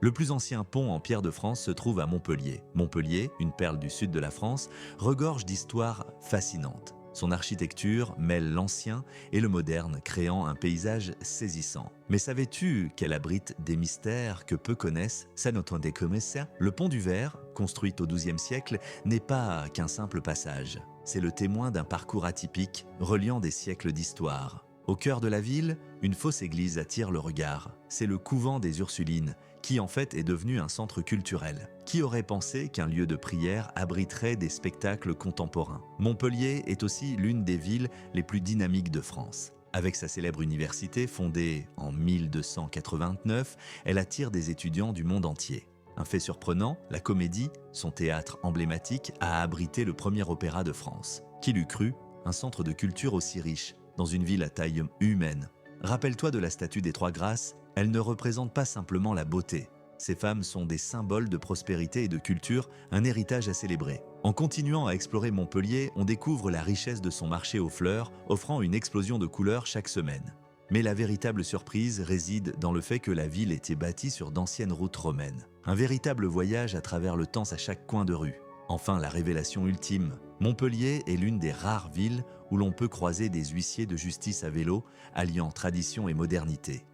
Le plus ancien pont en pierre de France se trouve à Montpellier. Montpellier, une perle du sud de la France, regorge d'histoires fascinantes. Son architecture mêle l'ancien et le moderne, créant un paysage saisissant. Mais savais-tu qu'elle abrite des mystères que peu connaissent? Ça note des connaisseurs. Le pont du Ver, construit au XIIe siècle, n'est pas qu'un simple passage. C'est le témoin d'un parcours atypique, reliant des siècles d'histoire. Au cœur de la ville, une fausse église attire le regard. C'est le couvent des Ursulines, qui en fait est devenu un centre culturel. Qui aurait pensé qu'un lieu de prière abriterait des spectacles contemporains? Montpellier est aussi l'une des villes les plus dynamiques de France. Avec sa célèbre université fondée en 1289, elle attire des étudiants du monde entier. Un fait surprenant, la Comédie, son théâtre emblématique, a abrité le premier opéra de France. Qui l'eût cru? Un centre de culture aussi riche, dans une ville à taille humaine. Rappelle-toi de la statue des Trois Grâces, elle ne représente pas simplement la beauté. Ces femmes sont des symboles de prospérité et de culture, un héritage à célébrer. En continuant à explorer Montpellier, on découvre la richesse de son marché aux fleurs, offrant une explosion de couleurs chaque semaine. Mais la véritable surprise réside dans le fait que la ville était bâtie sur d'anciennes routes romaines. Un véritable voyage à travers le temps à chaque coin de rue. Enfin, la révélation ultime. Montpellier est l'une des rares villes où l'on peut croiser des huissiers de justice à vélo, alliant tradition et modernité.